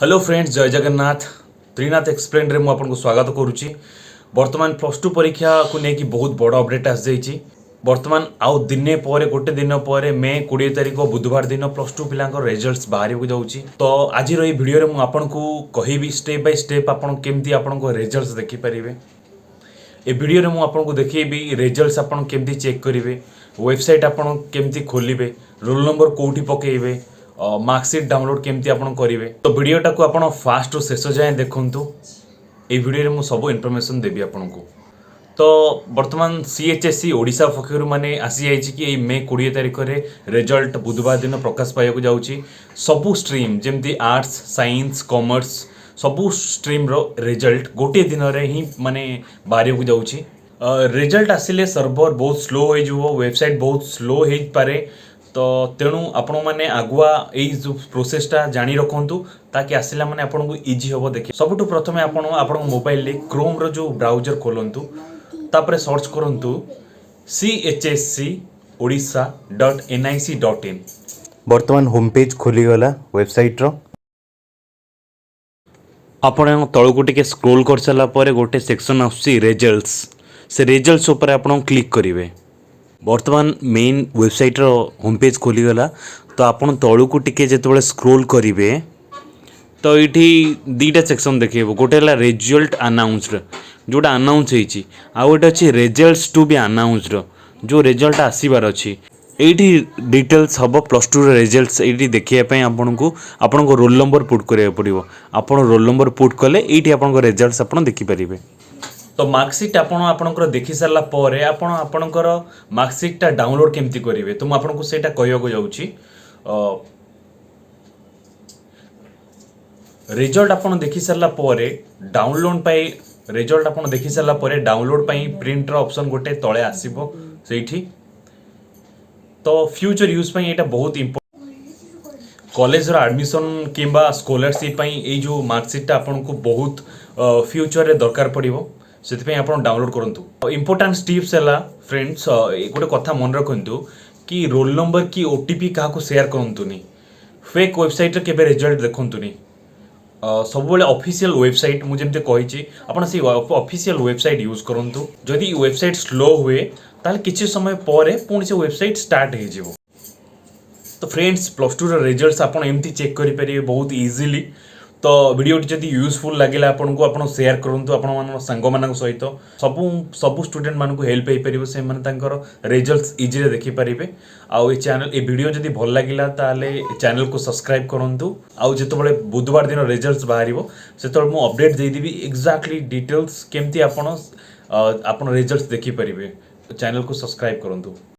Hello friends, जय Jagannath. Trinath explain रे आपको स्वागत करुच्ची। बर्तमान प्लस टू परीक्षा को लेकिन बहुत बड़ अपडेट आस जाइए। बर्तमान आउ दिने पर गोटे दिन पर मे 20 तारिख बुधवार दिन प्लस टू पिला रिजल्ट्स बाहर को जाऊँगी। तो आज भिडियो मुझे आपको कहि स्टेप बाय स्टेप आपमती आप रिजल्ट्स देखिपारे। ए भिडियो मुझे आपको देखी रिजल्ट्स आप केमती चेक करेंगे, वेबसाइट आपड़ केमती खोलिए, रोल नंबर कौटी पकेबे, मार्कसीट डाउनलोड केमती आप करेंगे। तो वीडियोटा को आप फास्ट रू शेष जाए देखूँ। ये वीडियो में सब इनफॉरमेशन देवी आपको। तो बर्तमान CHSE ओडिशा पक्षर माने आसी जाइए कि मे 20 तारिख में रिजल्ट बुधवार दिन प्रकाश पाइबा जाऊँगी। सबू स्ट्रीम जमती आर्ट्स, साइंस, कॉमर्स सबू स्ट्रीम रो रिजल्ट गोटे दिन में ही माने बाहर को जाऊँगी। रिजल्ट आसिले सर्वर बहुत स्लो हो, वेबसाइट बहुत स्लो हो पारे। तो तेणु आपण मैंने आगुआ जो प्रोसेसटा जानी रखु ताकि आसला मैंने आपको इजी हम देखिए। सबुठ प्रथम आप मोबाइल क्रोम रो जो ब्राउजर खोलतु, तापर सर्च करंतु CHSE Odisha.nic.in। बर्तमान होम पेज खोलीगला वेबसाइट रो। आपण तलू टे स्क्रोल कर सारापर गोटे सेक्शन आसुची रिजल्ट्स। से रिजल्ट्स उपर आप क्लिक करेंगे। बर्तमान मेन वेबसाइट रो होम पेज खोलीगला। तो आपन तलू को टिके जिते स्क्रोल करेंगे तो ये दीटा सेक्शन देखे। गोटे है रिजल्ट अनाउंसड जोटा अनाउंस होती, आउ गोटे अच्छी रिजल्ट्स टू बी अनाउंसड जो रिजल्ट आसबार अच्छी। ये डिटेल्स हम प्लस टू रिजल्ट्स ये देखापी आपको रोल नंबर पुट करा पड़ो। आप रोल नंबर पुट कले ये आप रिजल्ट्स आप देखिपारे। तो मार्कसीट आपणकर देखि सारा पर आपणकर मार्कसीटा डाउनलोड केमती करेंगे तो मुझे से कहूँ जाऊँगी। रिजल्ट आप देखि सारा पर डाउनलोड पाई रिजल्ट आप देखि सारा पर डाउनलोड पाई प्रिंटर ऑप्शन गोटे तले आसीबो सेठी। तो फ्यूचर यूज पाई एटा बहुत इम्पोर्टेंट। कॉलेज रो एडमिशन किंबा स्कॉलरशिप पाई ए जो मार्कसीटा आपको बहुत फ्यूचर रे दरकार पड़िबो, से आप डाउनलोड करूँ। इंपोर्टाट टिप्स है फ्रेंड्स, गोटे कथा मन रखु कि रोल नंबर कि OTP क्या सेयार करूँ। फेक वेबसाइट के रिजल्ट देखुनी। सब ऑफिशियल वेबसाइट मुझे कही आप ऑफिशियल वेबसाइट यूज करूँ। जदि वेबसाइट स्लो हुए ताल किसी समय पर पुणी से वेबसाइट स्टार्ट हो। तो फ्रेंड्स प्लस टू रिजल्ट्स आप एमती चेक करेंगे बहुत इजीली। तो वीडियो जदि यूजफुल लगे आपको आप शेयर करूँ आप सांग मान सहित सबू स्टूडेंट मानक हेल्प हो पार से रिजल्ट्स इजीली देखिपारे। आउ चैनल ये वीडियो जदि भल लगे चैनल को सब्सक्राइब करूँ। आउ जिते बुधवार दिन रिजल्ट्स बाहर से मुझे अपडेट देदेवी एक्जाक्टली डिटेल्स केमती आप रिजल्ट्स देखिपारे। चैनल को सब्सक्राइब करूँ।